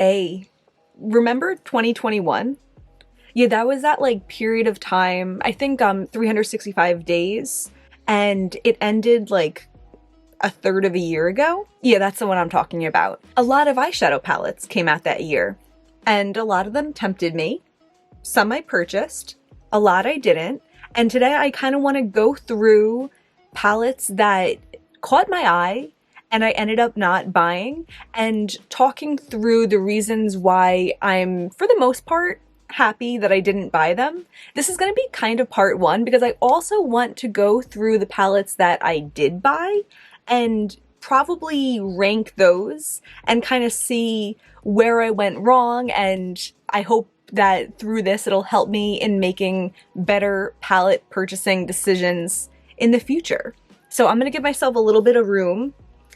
Hey, remember 2021? Yeah, that was that like period of time, I think 365 days, and it ended like a third of a year ago. Yeah, that's the one I'm talking about. A lot of eyeshadow palettes came out that year, and a lot of them tempted me. Some I purchased, a lot I didn't, and today I kind of want to go through palettes that caught my eye and I ended up not buying, and talking through the reasons why I'm, for the most part, happy that I didn't buy them. This is going to be kind of part one because I also want to go through the palettes that I did buy and probably rank those and kind of see where I went wrong, and I hope that through this it'll help me in making better palette purchasing decisions in the future. So I'm going to give myself a little bit of room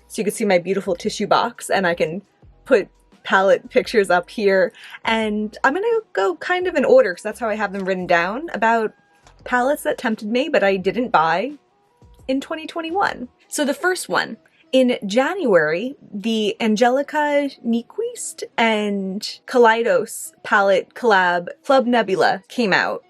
so you can see my beautiful tissue box, and I can put palette pictures up here, and I'm gonna go kind of in order because that's how I have them written down, about palettes that tempted me but I didn't buy in 2021. So the first one, in January, the Angelica Nyquist and Kaleidos palette collab Club Nebula came out.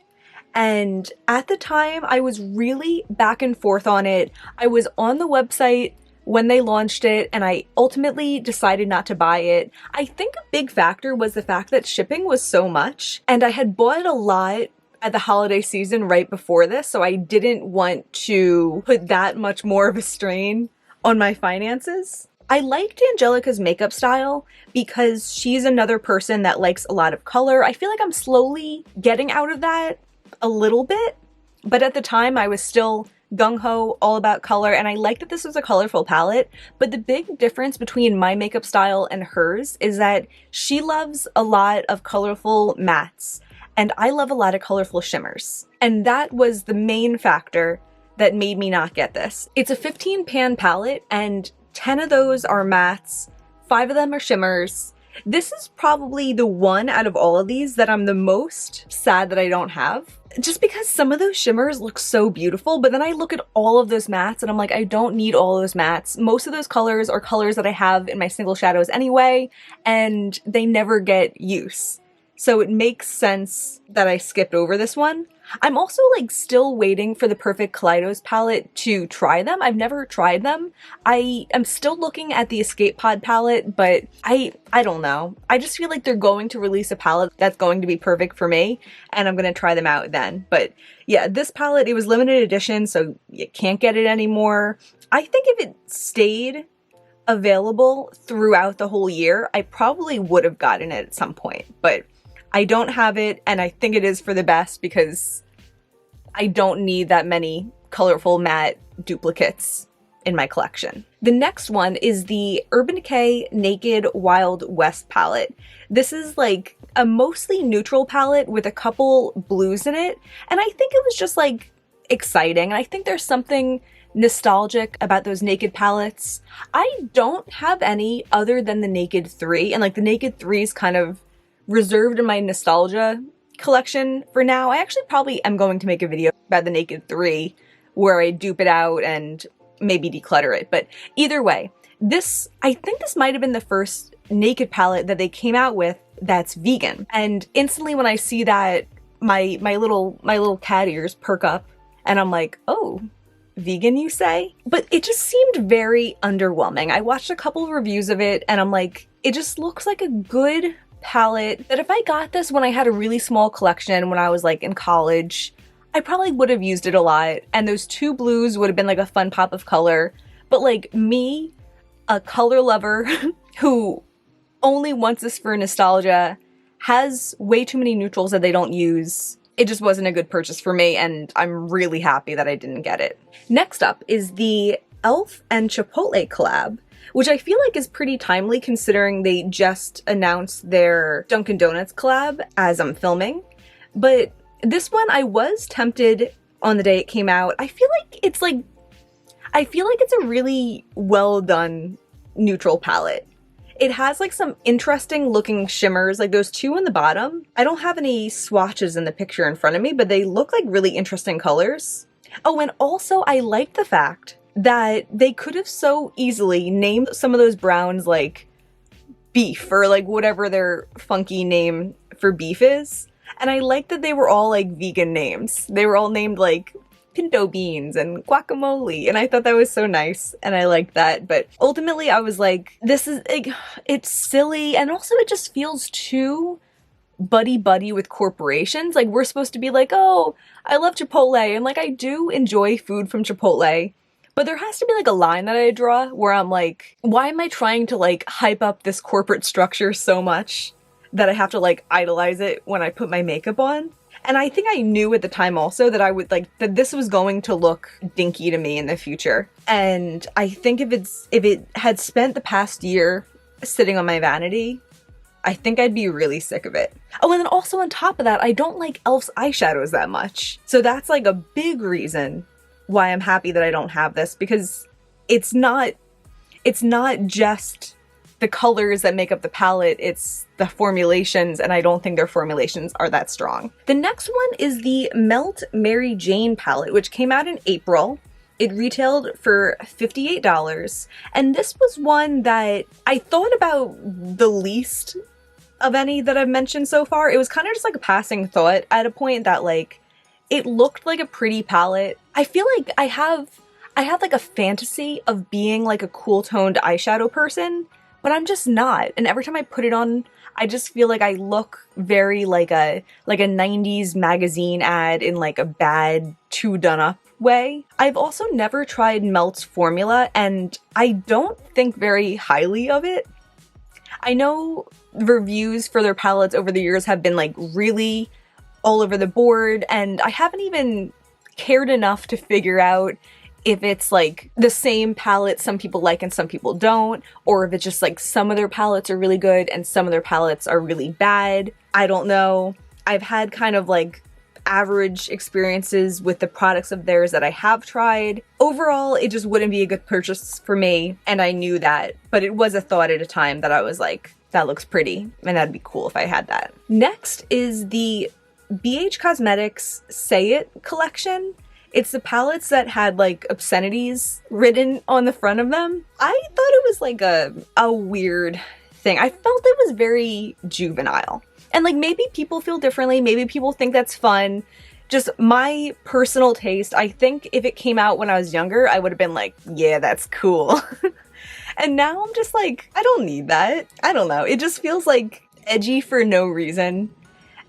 And at the time, I was really back and forth on it. I was on the website when they launched it, and I ultimately decided not to buy it. I think a big factor was the fact that shipping was so much, and I had bought a lot at the holiday season right before this, so I didn't want to put that much more of a strain on my finances. I liked Angelica's makeup style because she's another person that likes a lot of color. I feel like I'm slowly getting out of that a little bit, but at the time I was still gung-ho, all about color, and I like that this was a colorful palette, but the big difference between my makeup style and hers is that she loves a lot of colorful mattes, and I love a lot of colorful shimmers. And that was the main factor that made me not get this. It's a 15 pan palette, and 10 of those are mattes, 5 of them are shimmers. This is probably the one out of all of these that I'm the most sad that I don't have. Just because some of those shimmers look so beautiful, but then I look at all of those mattes and I'm like, I don't need all those mattes. Most of those colors are colors that I have in my single shadows anyway, and they never get use. So it makes sense that I skipped over this one. I'm also like still waiting for the perfect Kaleidos palette to try them. I've never tried them. I am still looking at the Escape Pod palette, but I don't know. I just feel like they're going to release a palette that's going to be perfect for me, and I'm going to try them out then. But yeah, this palette, it was limited edition, so you can't get it anymore. I think if it stayed available throughout the whole year, I probably would have gotten it at some point, but I don't have it, and I think it is for the best because I don't need that many colorful matte duplicates in my collection. The next one is the Urban Decay Naked Wild West palette. This is like a mostly neutral palette with a couple blues in it, and I think it was just like exciting, and I think there's something nostalgic about those Naked palettes. I don't have any other than the Naked 3, and like the Naked 3 is kind of reserved in my nostalgia collection for now. I actually probably am going to make a video about the Naked 3 where I dupe it out and maybe declutter it, but either way, I think this might have been the first Naked palette that they came out with that's vegan, and instantly when I see that, my little cat ears perk up and I'm like, oh, vegan you say? But it just seemed very underwhelming. I watched a couple of reviews of it and I'm like, it just looks like a good palette that if I got this when I had a really small collection when I was like in college, I probably would have used it a lot, and those 2 blues would have been like a fun pop of color. But like me, a color lover who only wants this for nostalgia, has way too many neutrals that they don't use. It just wasn't a good purchase for me, and I'm really happy that I didn't get it. Next up is the e.l.f. and Chipotle collab, which I feel like is pretty timely considering they just announced their Dunkin' Donuts collab as I'm filming. But this one I was tempted on the day it came out. I feel like it's a really well done neutral palette. It has like some interesting looking shimmers, like those 2 on the bottom. I don't have any swatches in the picture in front of me, but they look like really interesting colors. Oh, and also I like the fact that they could have so easily named some of those browns like Beef, or like whatever their funky name for beef is. And I like that they were all like vegan names. They were all named like pinto beans and guacamole, and I thought that was so nice, and I liked that. But ultimately I was like, this is like, it's silly, and also it just feels too buddy with corporations. Like, we're supposed to be like, oh, I love Chipotle, and like I do enjoy food from Chipotle, but there has to be like a line that I draw where I'm like, why am I trying to like hype up this corporate structure so much that I have to like idolize it when I put my makeup on? And I think I knew at the time also that I would like, that this was going to look dinky to me in the future. And I think if it had spent the past year sitting on my vanity, I think I'd be really sick of it. Oh, and then also on top of that, I don't like e.l.f.'s eyeshadows that much. So that's like a big reason why I'm happy that I don't have this, because it's not just the colors that make up the palette, it's the formulations, and I don't think their formulations are that strong. The next one is the Melt Mary Jane palette, which came out in April. It retailed for $58, and this was one that I thought about the least of any that I've mentioned so far. It was kind of just like a passing thought at a point that like, it looked like a pretty palette. I feel like I have like a fantasy of being like a cool toned eyeshadow person, but I'm just not. And every time I put it on, I just feel like I look very like a 90s magazine ad in like a bad, too done up way. I've also never tried Melt's formula, and I don't think very highly of it. I know reviews for their palettes over the years have been like really all over the board, and I haven't even cared enough to figure out if it's like the same palette some people like and some people don't, or if it's just like some of their palettes are really good and some of their palettes are really bad. I don't know. I've had kind of like average experiences with the products of theirs that I have tried. Overall, it just wouldn't be a good purchase for me, and I knew that, but it was a thought at a time that I was like, that looks pretty, and that'd be cool if I had that. Next is the BH Cosmetics Say It collection. It's the palettes that had like obscenities written on the front of them. I thought it was like a weird thing. I felt it was very juvenile. And like, maybe people feel differently, maybe people think that's fun. Just my personal taste, I think if it came out when I was younger, I would have been like, yeah, that's cool. And now I'm just like, I don't need that. I don't know. It just feels like edgy for no reason.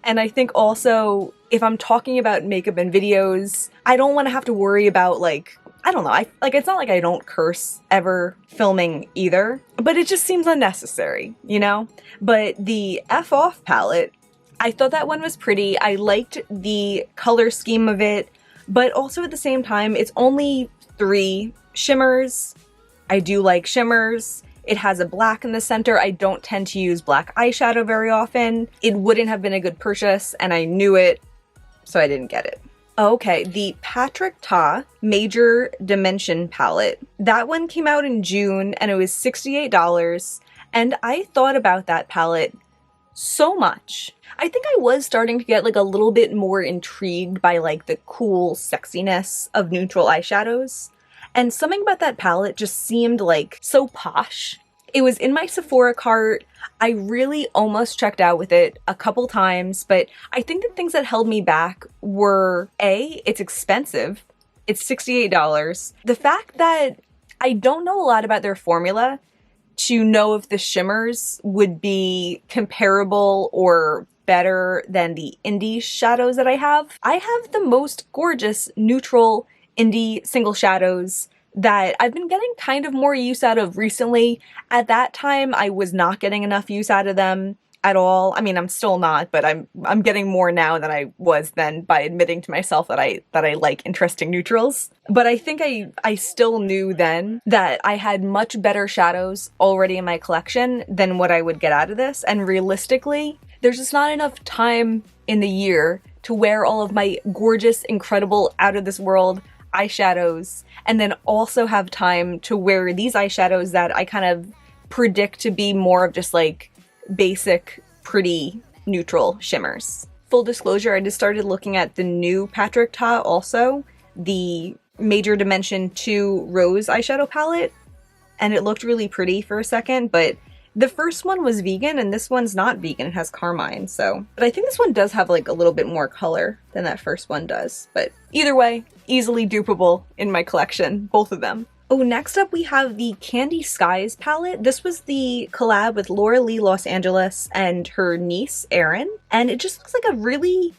And I think also, if I'm talking about makeup and videos, I don't want to have to worry about like, I don't know, it's not like I don't curse ever filming either, but it just seems unnecessary, you know? But the F Off palette, I thought that one was pretty. I liked the color scheme of it, but also at the same time, it's only 3 shimmers. I do like shimmers. It has a black in the center. I don't tend to use black eyeshadow very often. It wouldn't have been a good purchase, and I knew it, so I didn't get it. Okay, the Patrick Ta Major Dimension palette. That one came out in June, and it was $68, and I thought about that palette so much. I think I was starting to get like a little bit more intrigued by like the cool sexiness of neutral eyeshadows. And something about that palette just seemed like so posh. It was in my Sephora cart. I really almost checked out with it a couple times, but I think the things that held me back were A, it's expensive. It's $68. The fact that I don't know a lot about their formula to know if the shimmers would be comparable or better than the indie shadows that I have. I have the most gorgeous neutral indie single shadows that I've been getting kind of more use out of recently. At that time, I was not getting enough use out of them at all. I mean, I'm still not, but I'm getting more now than I was then by admitting to myself that I like interesting neutrals. But I think I still knew then that I had much better shadows already in my collection than what I would get out of this. And realistically, there's just not enough time in the year to wear all of my gorgeous, incredible, out of this world eyeshadows, and then also have time to wear these eyeshadows that I kind of predict to be more of just like basic, pretty, neutral shimmers. Full disclosure, I just started looking at the new Patrick Ta also, the Major Dimension 2 Rose eyeshadow palette, and it looked really pretty for a second, but The first one was vegan and this one's not vegan. It has carmine, so. But I think this one does have like a little bit more color than that first one does. But either way, easily dupable in my collection, both of them. Oh, next up we have the Candy Skies palette. This was the collab with Laura Lee Los Angeles and her niece, Erin. And it just looks like a really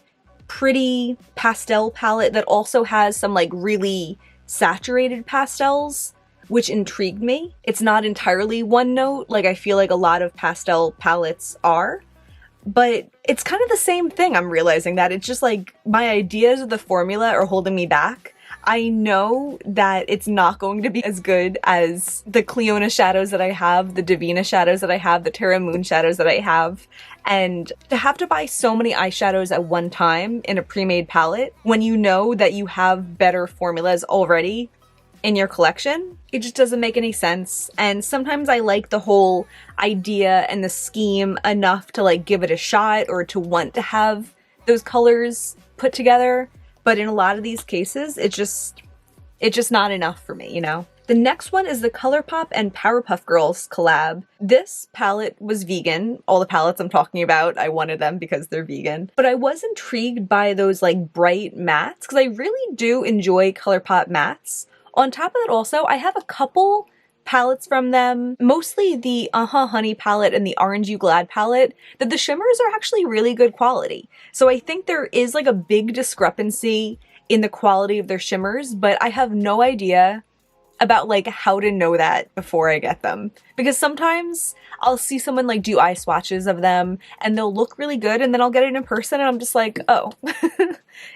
pretty pastel palette that also has some like really saturated pastels, which intrigued me. It's not entirely one note, like I feel like a lot of pastel palettes are, but it's kind of the same thing. I'm realizing that it's just like my ideas of the formula are holding me back. I know that it's not going to be as good as the Cleona shadows that I have, the Davina shadows that I have, the Terra Moon shadows that I have, and to have to buy so many eyeshadows at one time in a pre-made palette when you know that you have better formulas already in your collection, it just doesn't make any sense. And sometimes I like the whole idea and the scheme enough to like give it a shot or to want to have those colors put together. But in a lot of these cases, it's just not enough for me, you know? The next one is the ColourPop and Powerpuff Girls collab. This palette was vegan. All the palettes I'm talking about, I wanted them because they're vegan. But I was intrigued by those like bright mattes because I really do enjoy ColourPop mattes. On top of that also, I have a couple palettes from them, mostly the Honey palette and the Orange You Glad palette, that the shimmers are actually really good quality. So I think there is like a big discrepancy in the quality of their shimmers, but I have no idea about like how to know that before I get them. Because sometimes I'll see someone like do eye swatches of them and they'll look really good and then I'll get it in person and I'm just like, oh,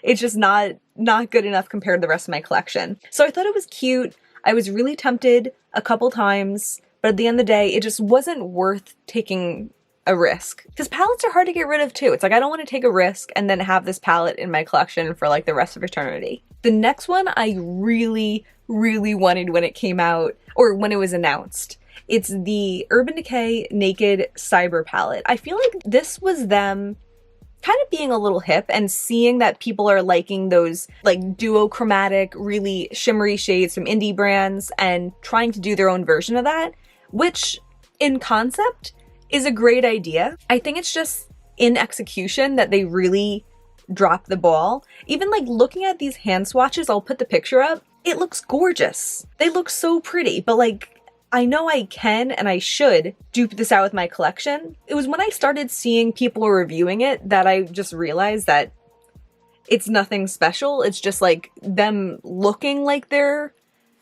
it's just not good enough compared to the rest of my collection. So I thought it was cute. I was really tempted a couple times, but at the end of the day, it just wasn't worth taking a risk. Because palettes are hard to get rid of too. It's like, I don't want to take a risk and then have this palette in my collection for like the rest of eternity. The next one I really wanted when it came out, or when it was announced. It's the Urban Decay Naked Cyber palette. I feel like this was them kind of being a little hip and seeing that people are liking those like duochromatic, really shimmery shades from indie brands and trying to do their own version of that, which in concept is a great idea. I think it's just in execution that they really dropped the ball. Even like looking at these hand swatches, I'll put the picture up, it looks gorgeous. They look so pretty, but like, I know I can and I should dupe this out with my collection. It was when I started seeing people reviewing it that I just realized that it's nothing special. It's just like them looking like they're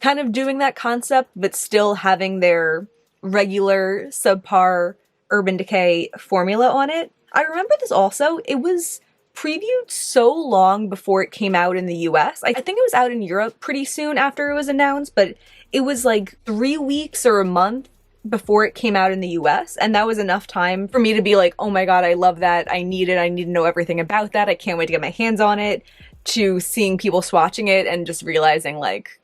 kind of doing that concept, but still having their regular subpar Urban Decay formula on it. I remember this also, it was previewed so long before it came out in the US. I think it was out in Europe pretty soon after it was announced, but it was like 3 weeks or a month before it came out in the US, and that was enough time for me to be like, oh my god, I love that, I need it, I need to know everything about that, I can't wait to get my hands on it, to seeing people swatching it and just realizing like,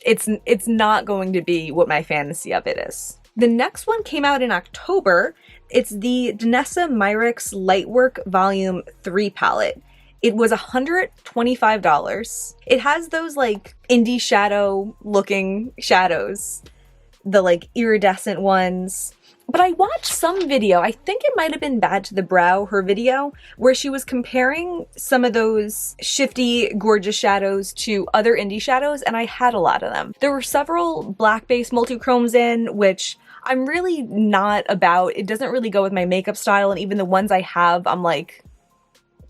it's not going to be what my fantasy of it is. The next one came out in October. It's the Danielle Myricks Lightwork Volume 3 palette. It was $125. It has those like indie shadow looking shadows, the like iridescent ones. But I watched some video, I think it might have been Bad to the Brow, her video, where she was comparing some of those shifty, gorgeous shadows to other indie shadows, and I had a lot of them. There were several black-based multi-chromes in, which I'm really not about. It doesn't really go with my makeup style, and even the ones I have, I'm like,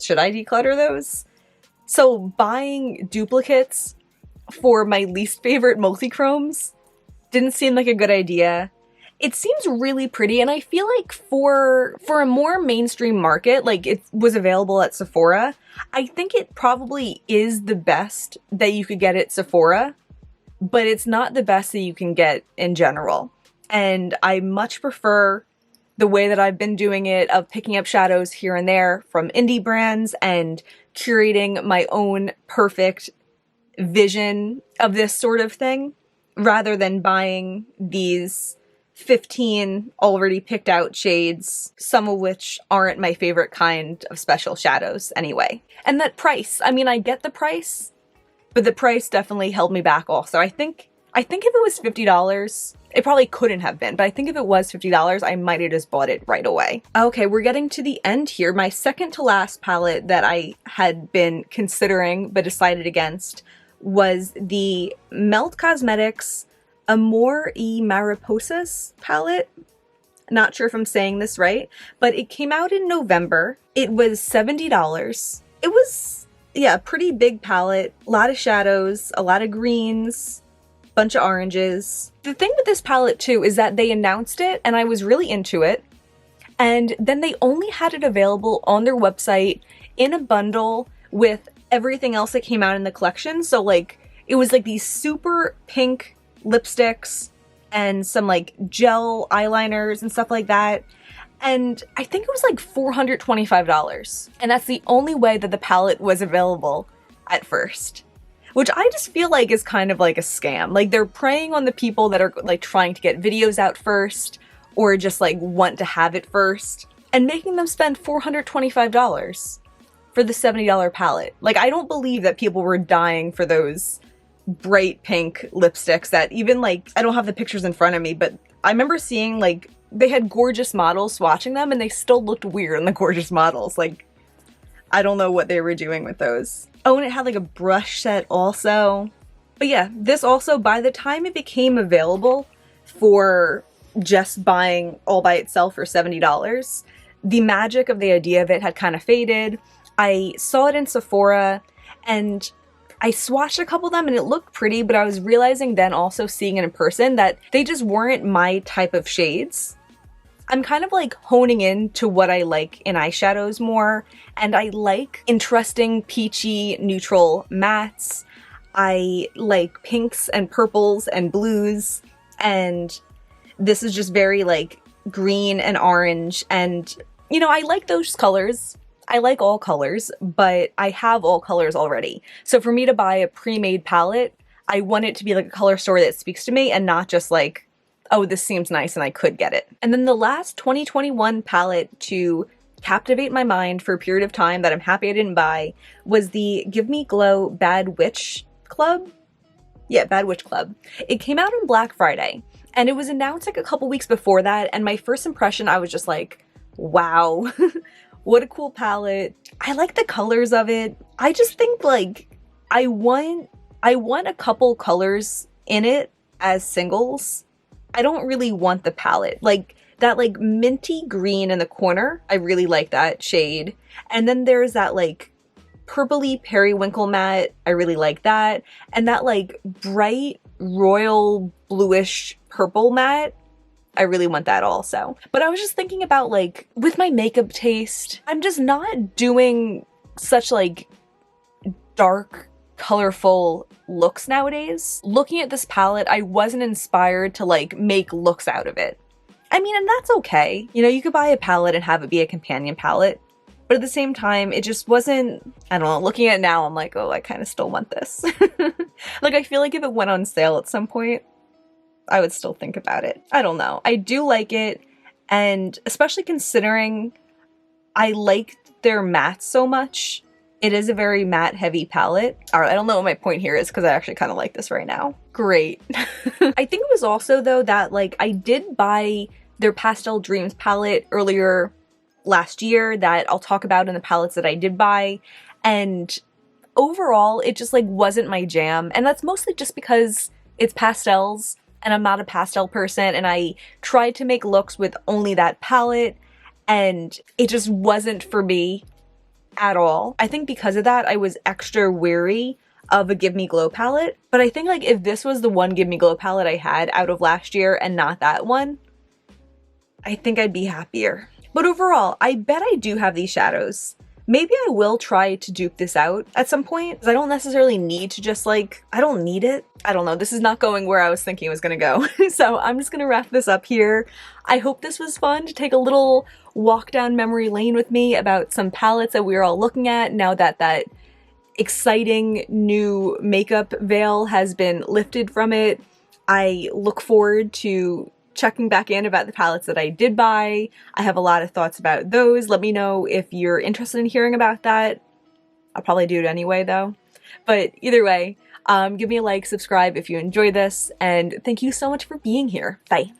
should I declutter those? So buying duplicates for my least favorite multi-chromes didn't seem like a good idea. It seems really pretty, and I feel like for a more mainstream market, like it was available at Sephora, I think it probably is the best that you could get at Sephora, but it's not the best that you can get in general. And I much prefer the way that I've been doing it, of picking up shadows here and there from indie brands and curating my own perfect vision of this sort of thing, rather than buying these 15 already picked out shades, some of which aren't my favorite kind of special shadows anyway. And that price, I mean, I get the price, but the price definitely held me back also. I think I think if it was $50, it probably couldn't have been, but I think if it was $50, I might have just bought it right away. Okay, we're getting to the end here. My second to last palette that I had been considering but decided against was the Melt Cosmetics Amor y Mariposas palette. Not sure if I'm saying this right, but it came out in November. It was $70. It was, yeah, a pretty big palette, a lot of shadows, a lot of greens, bunch of oranges. The thing with this palette too is that they announced it and I was really into it, and then they only had it available on their website in a bundle with everything else that came out in the collection. So like, it was like these super pink lipsticks and some like gel eyeliners and stuff like that. And I think it was like $425. And that's the only way that the palette was available at first. Which I just feel like is kind of like a scam. Like they're preying on the people that are like trying to get videos out first, or just like want to have it first, and making them spend $425 for the $70 palette. Like I don't believe that people were dying for those bright pink lipsticks that even like, I don't have the pictures in front of me, but I remember seeing like, they had gorgeous models swatching them and they still looked weird on the gorgeous models. Like, I don't know what they were doing with those. Oh, and it had like a brush set also. But yeah, this also, by the time it became available for just buying all by itself for $70, the magic of the idea of it had kind of faded. I saw it in Sephora and I swatched a couple of them and it looked pretty, but I was realizing then also seeing it in person that they just weren't my type of shades. I'm kind of like honing in to what I like in eyeshadows more, and I like interesting peachy neutral mattes. I like pinks and purples and blues, and this is just very like green and orange, and you know, I like those colors. I like all colors, but I have all colors already. So for me to buy a pre-made palette, I want it to be like a color story that speaks to me and not just like, oh, this seems nice and I could get it. And then the last 2021 palette to captivate my mind for a period of time that I'm happy I didn't buy was the Give Me Glow Bad Witch Club. Yeah, Bad Witch Club. It came out on Black Friday and it was announced like a couple weeks before that, and my first impression, I was just like, wow. What a cool palette. I like the colors of it. I just think like I want a couple colors in it as singles. I don't really want the palette. Like that like minty green in the corner, I really like that shade. And then there's that like purpley periwinkle matte, I really like that. And that like bright royal bluish purple matte, I really want that also. But I was just thinking about like, with my makeup taste, I'm just not doing such like dark, colorful looks nowadays. Looking at this palette, I wasn't inspired to like make looks out of it. I mean, and that's okay. You know, you could buy a palette and have it be a companion palette, but at the same time, it just wasn't, I don't know, looking at it now, I'm like, oh, I kind of still want this. Like, I feel like if it went on sale at some point, I would still think about it. I don't know. I do like it, and especially considering I like their mattes so much, it is a very matte heavy palette. All right, I don't know what my point here is because I actually kind of like this right now. Great. I think it was also though that like I did buy their Pastel Dreams palette earlier last year that I'll talk about in the palettes that I did buy, and overall it just like wasn't my jam, and that's mostly just because it's pastels and I'm not a pastel person, and I tried to make looks with only that palette and it just wasn't for me at all. I think because of that, I was extra wary of a Give Me Glow palette, but I think like if this was the one Give Me Glow palette I had out of last year and not that one, I think I'd be happier. But overall, I bet I do have these shadows. Maybe I will try to dupe this out at some point, because I don't necessarily need to just like, I don't need it. I don't know, this is not going where I was thinking it was gonna go. So I'm just gonna wrap this up here. I hope this was fun to take a little walk down memory lane with me about some palettes that we were all looking at now that that exciting new makeup veil has been lifted from it. I look forward to checking back in about the palettes that I did buy. I have a lot of thoughts about those. Let me know if you're interested in hearing about that. I'll probably do it anyway though. But either way, Give me a like, subscribe if you enjoy this, and thank you so much for being here. Bye.